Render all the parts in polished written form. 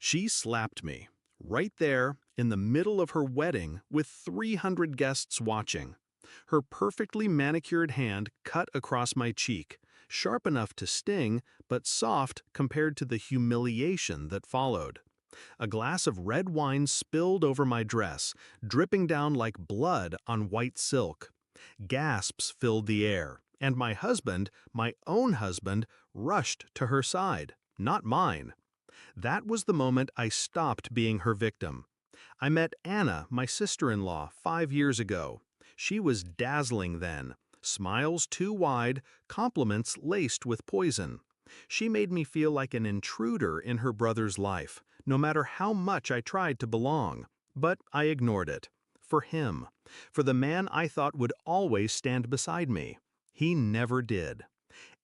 She slapped me, right there, in the middle of her wedding with 300 guests watching. Her perfectly manicured hand cut across my cheek, sharp enough to sting, but soft compared to the humiliation that followed. A glass of red wine spilled over my dress, dripping down like blood on white silk. Gasps filled the air, and my husband, my own husband, rushed to her side, not mine. That was the moment I stopped being her victim. I met Anna, my sister-in-law, 5 years ago. She was dazzling then, smiles too wide, compliments laced with poison. She made me feel like an intruder in her brother's life, no matter how much I tried to belong. But I ignored it. For him. For the man I thought would always stand beside me. He never did.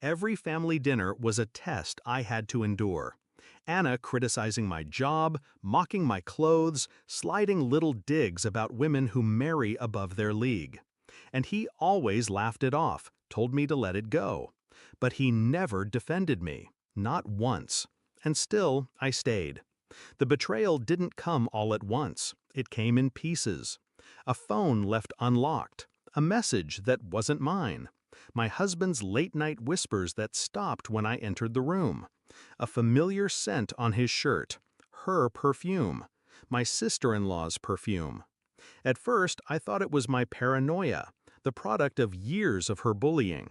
Every family dinner was a test I had to endure. Anna criticizing my job, mocking my clothes, sliding little digs about women who marry above their league. And he always laughed it off, told me to let it go. But he never defended me, not once. And still, I stayed. The betrayal didn't come all at once. It came in pieces. A phone left unlocked. A message that wasn't mine. My husband's late-night whispers that stopped when I entered the room. A familiar scent on his shirt. Her perfume. My sister-in-law's perfume. At first, I thought it was my paranoia, the product of years of her bullying.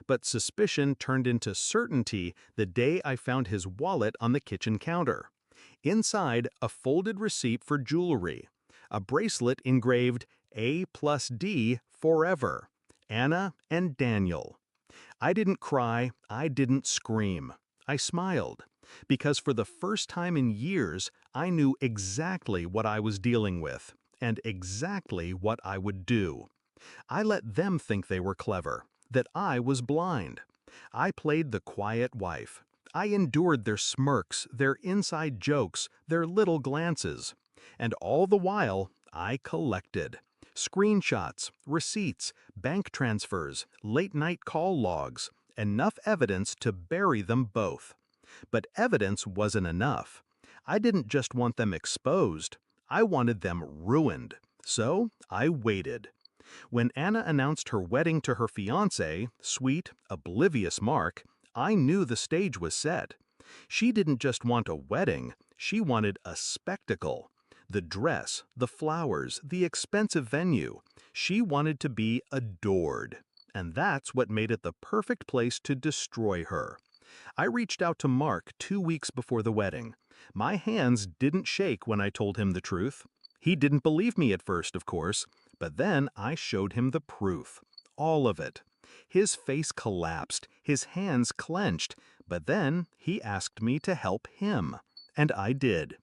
But suspicion turned into certainty the day I found his wallet on the kitchen counter. Inside, a folded receipt for jewelry. A bracelet engraved A+D forever. Anna and Daniel. I didn't cry, I didn't scream. I smiled. Because for the first time in years, I knew exactly what I was dealing with, and exactly what I would do. I let them think they were clever, that I was blind. I played the quiet wife. I endured their smirks, their inside jokes, their little glances. And all the while, I collected. Screenshots, receipts, bank transfers, late-night call logs, enough evidence to bury them both. But evidence wasn't enough. I didn't just want them exposed, I wanted them ruined. So I waited. When Anna announced her wedding to her fiancé, sweet, oblivious Mark, I knew the stage was set. She didn't just want a wedding, she wanted a spectacle. The dress, the flowers, the expensive venue. She wanted to be adored. And that's what made it the perfect place to destroy her. I reached out to Mark 2 weeks before the wedding. My hands didn't shake when I told him the truth. He didn't believe me at first, of course, but then I showed him the proof. All of it. His face collapsed, his hands clenched, but then he asked me to help him. And I did.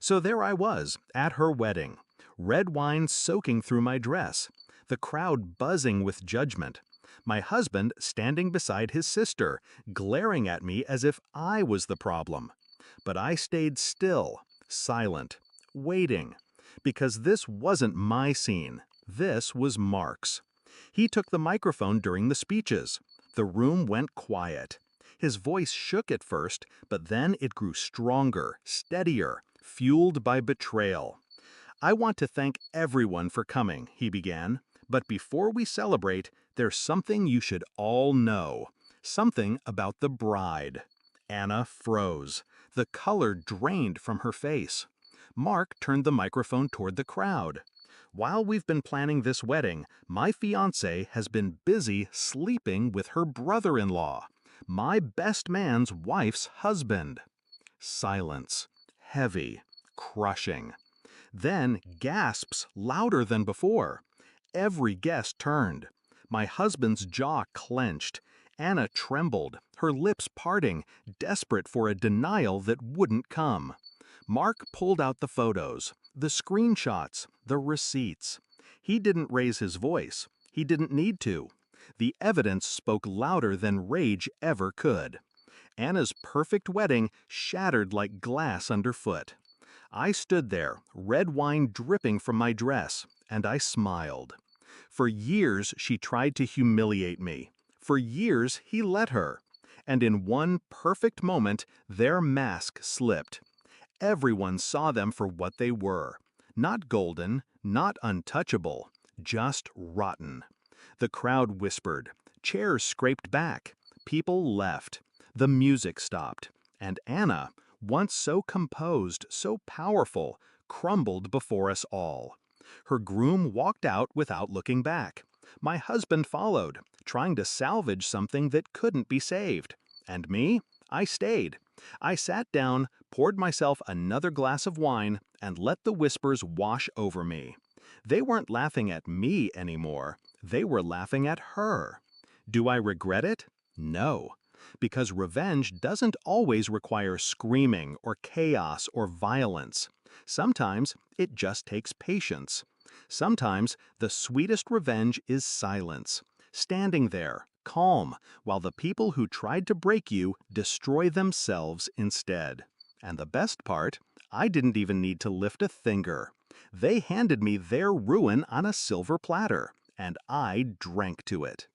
So there I was, at her wedding. Red wine soaking through my dress. The crowd buzzing with judgment. My husband standing beside his sister, glaring at me as if I was the problem. But I stayed still, silent, waiting. Because this wasn't my scene. This was Mark's. He took the microphone during the speeches. The room went quiet. His voice shook at first, but then it grew stronger, steadier, fueled by betrayal. "I want to thank everyone for coming," he began. "But before we celebrate, there's something you should all know. Something about the bride." Anna froze. The color drained from her face. Mark turned the microphone toward the crowd. "While we've been planning this wedding, my fiancé has been busy sleeping with her brother-in-law, my best man's wife's husband." Silence. Heavy. Crushing. Then gasps louder than before. Every guest turned. My husband's jaw clenched. Anna trembled, her lips parting, desperate for a denial that wouldn't come. Mark pulled out the photos, the screenshots, the receipts. He didn't raise his voice. He didn't need to. The evidence spoke louder than rage ever could. Anna's perfect wedding shattered like glass underfoot. I stood there, red wine dripping from my dress, and I smiled. For years she tried to humiliate me. For years he let her. And in one perfect moment, their mask slipped. Everyone saw them for what they were. Not golden, not untouchable, just rotten. The crowd whispered, chairs scraped back, people left, the music stopped, and Anna, once so composed, so powerful, crumbled before us all. Her groom walked out without looking back. My husband followed, trying to salvage something that couldn't be saved. And me? I stayed. I sat down, poured myself another glass of wine, and let the whispers wash over me. They weren't laughing at me anymore. They were laughing at her. Do I regret it? No. Because revenge doesn't always require screaming or chaos or violence. Sometimes it just takes patience. Sometimes the sweetest revenge is silence, standing there, calm, while the people who tried to break you destroy themselves instead. And the best part, I didn't even need to lift a finger. They handed me their ruin on a silver platter, and I drank to it.